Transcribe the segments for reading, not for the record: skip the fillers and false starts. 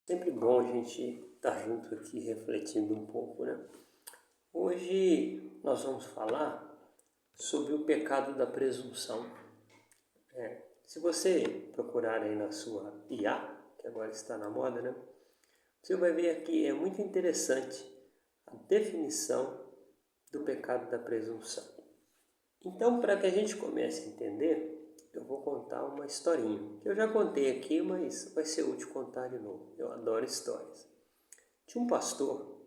Sempre bom a gente estar junto aqui refletindo um pouco, né? Hoje nós vamos falar sobre o pecado da presunção. Se você procurar aí na sua IA, que agora está na moda, né? Você vai ver aqui, é muito interessante a definição do pecado da presunção. Então, para que a gente comece a entender, eu vou contar uma historinha, que eu já contei aqui, mas vai ser útil contar de novo. Eu adoro histórias. Tinha um pastor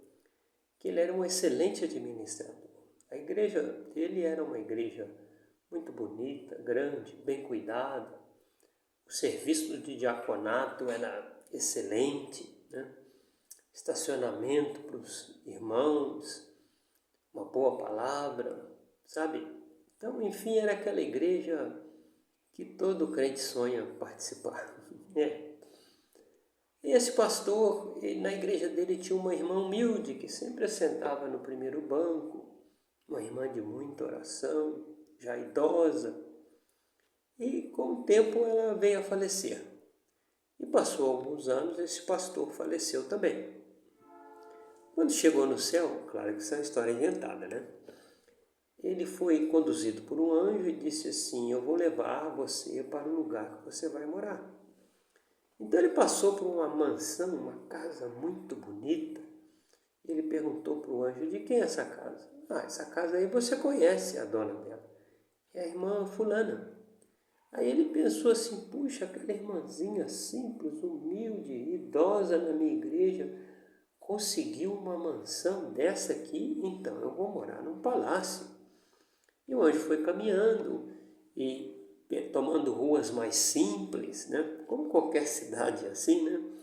que ele era um excelente administrador. A igreja dele era uma igreja muito bonita, grande, bem cuidada. O serviço de diaconato era excelente, né? Estacionamento para os irmãos, uma boa palavra, sabe? Então, enfim, era aquela igreja que todo crente sonha participar. E esse pastor, na igreja dele tinha uma irmã humilde que sempre sentava no primeiro banco, uma irmã de muita oração, já idosa, e com o tempo ela veio a falecer. E passou alguns anos, esse pastor faleceu também. Quando chegou no céu, claro que isso é uma história inventada, né? Ele foi conduzido por um anjo e disse assim: eu vou levar você para o lugar que você vai morar. Então ele passou por uma mansão, uma casa muito bonita. Ele perguntou para o anjo: de quem é essa casa? Ah, essa casa aí você conhece a dona dela. É a irmã fulana. Aí ele pensou assim: puxa, aquela irmãzinha simples, humilde, idosa na minha igreja, conseguiu uma mansão dessa aqui, então eu vou morar num palácio. E o anjo foi caminhando e tomando ruas mais simples, né? Como qualquer cidade assim, né?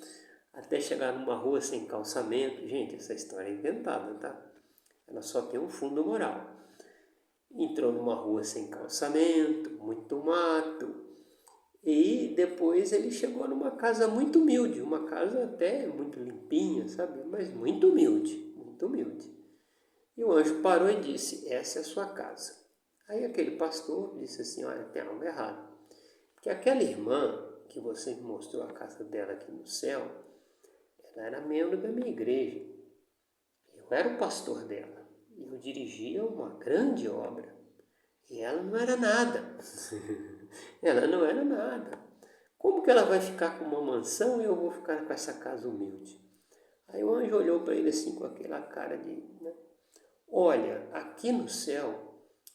Até chegar numa rua sem calçamento. Gente, essa história é inventada, tá? Ela só tem um fundo moral. Entrou numa rua sem calçamento, muito mato, e depois ele chegou numa casa muito humilde, uma casa até muito limpinha, sabe? Mas muito humilde, muito humilde. E o anjo parou e disse: essa é a sua casa. Aí aquele pastor disse assim: olha, tem algo errado. Porque aquela irmã que você me mostrou a casa dela aqui no céu, ela era membro da minha igreja. Eu era o pastor dela. E eu dirigia uma grande obra. E ela não era nada. Ela não era nada. Como que ela vai ficar com uma mansão e eu vou ficar com essa casa humilde? Aí o anjo olhou para ele assim com aquela cara de... né? Olha, aqui no céu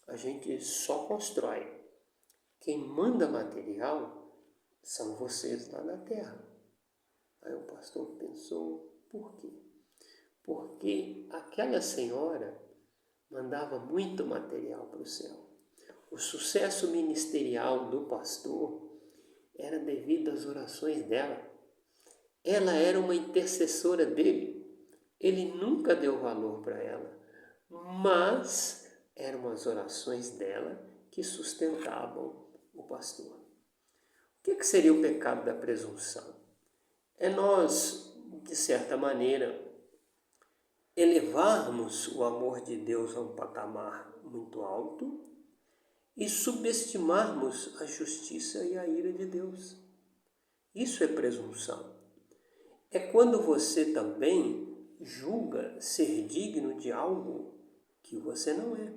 a gente só constrói. Quem manda material são vocês lá na terra. Aí o pastor pensou: por quê? Porque aquela senhora mandava muito material para o céu. O sucesso ministerial do pastor era devido às orações dela. Ela era uma intercessora dele. Ele nunca deu valor para ela, mas eram as orações dela que sustentavam o pastor. O que seria o pecado da presunção? É nós, de certa maneira, elevarmos o amor de Deus a um patamar muito alto e subestimarmos a justiça e a ira de Deus. Isso é presunção. É quando você também julga ser digno de algo que você não é.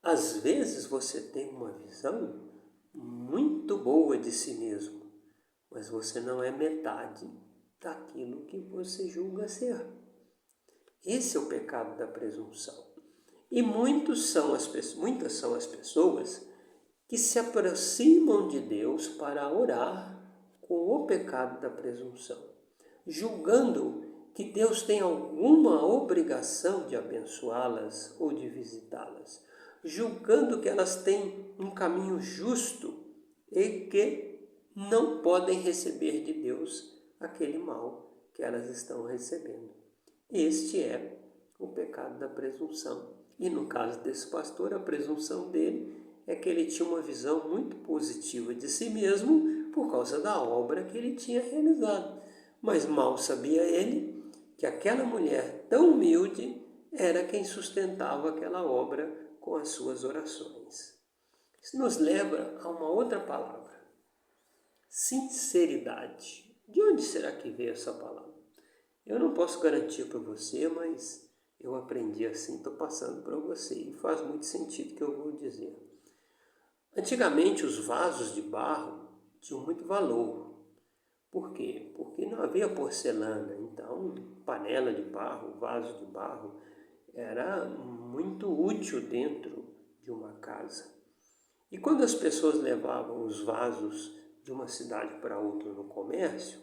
Às vezes você tem uma visão muito boa de si mesmo, mas você não é metade daquilo que você julga ser. Esse é o pecado da presunção. E muitas são as pessoas que se aproximam de Deus para orar com o pecado da presunção, julgando que Deus tem alguma obrigação de abençoá-las ou de visitá-las, julgando que elas têm um caminho justo e que não podem receber de Deus aquele mal que elas estão recebendo. Este é o pecado da presunção. E no caso desse pastor, a presunção dele é que ele tinha uma visão muito positiva de si mesmo por causa da obra que ele tinha realizado. Mas mal sabia ele que aquela mulher tão humilde era quem sustentava aquela obra com as suas orações. Isso nos leva a uma outra palavra: sinceridade. De onde será que veio essa palavra? Eu não posso garantir para você, mas eu aprendi assim, estou passando para você. E faz muito sentido o que eu vou dizer. Antigamente os vasos de barro tinham muito valor. Por quê? Porque não havia porcelana, então panela de barro, vaso de barro era muito útil dentro de uma casa. E quando as pessoas levavam os vasos de uma cidade para outra no comércio,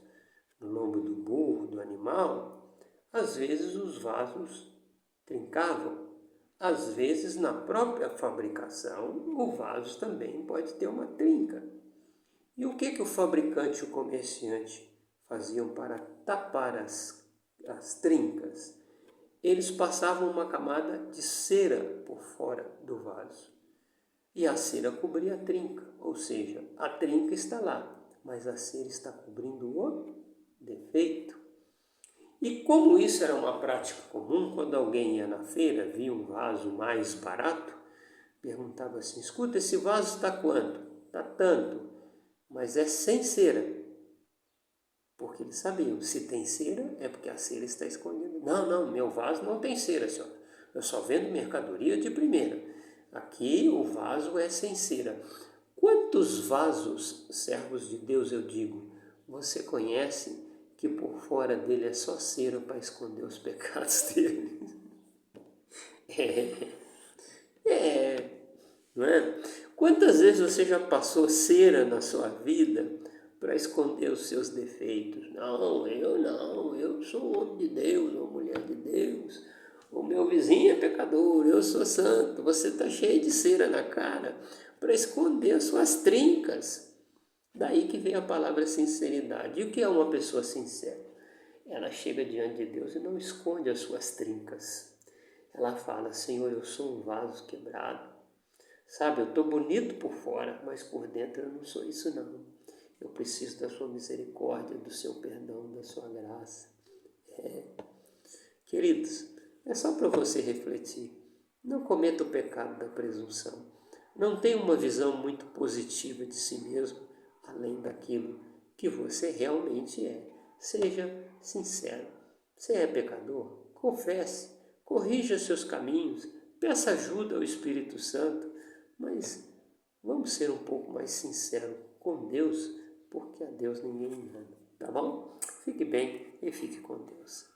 no lombo do burro, do animal, às vezes os vasos trincavam. Às vezes, na própria fabricação, o vaso também pode ter uma trinca. E o que o fabricante e o comerciante faziam para tapar as trincas? Eles passavam uma camada de cera por fora do vaso. E a cera cobria a trinca, ou seja, a trinca está lá, mas a cera está cobrindo o defeito. E como isso era uma prática comum, quando alguém ia na feira, via um vaso mais barato, perguntava assim, escuta, esse vaso está quanto? Está tanto, mas é sem cera. Porque eles sabiam, se tem cera, é porque a cera está escondida. Não, meu vaso não tem cera, senhora. Eu só vendo mercadoria de primeira. Aqui o vaso é sem cera. Quantos vasos, servos de Deus, eu digo, você conhece que por fora dele é só cera para esconder os pecados dele? É, não é? Quantas vezes você já passou cera na sua vida para esconder os seus defeitos? Não, eu sou homem de Deus, ou mulher de Deus. O meu vizinho é pecador, eu sou santo. Você está cheio de cera na cara para esconder as suas trincas. Daí que vem a palavra sinceridade. E o que é uma pessoa sincera? Ela chega diante de Deus e não esconde as suas trincas. Ela fala, Senhor, eu sou um vaso quebrado. Sabe, eu estou bonito por fora, mas por dentro eu não sou isso não. Eu preciso da sua misericórdia, do seu perdão, da sua graça. Queridos, é só para você refletir. Não cometa o pecado da presunção. Não tenha uma visão muito positiva de si mesmo, além daquilo que você realmente é. Seja sincero. Você é pecador? Confesse. Corrija seus caminhos. Peça ajuda ao Espírito Santo. Mas vamos ser um pouco mais sinceros com Deus, porque a Deus ninguém engana. Tá bom? Fique bem e fique com Deus.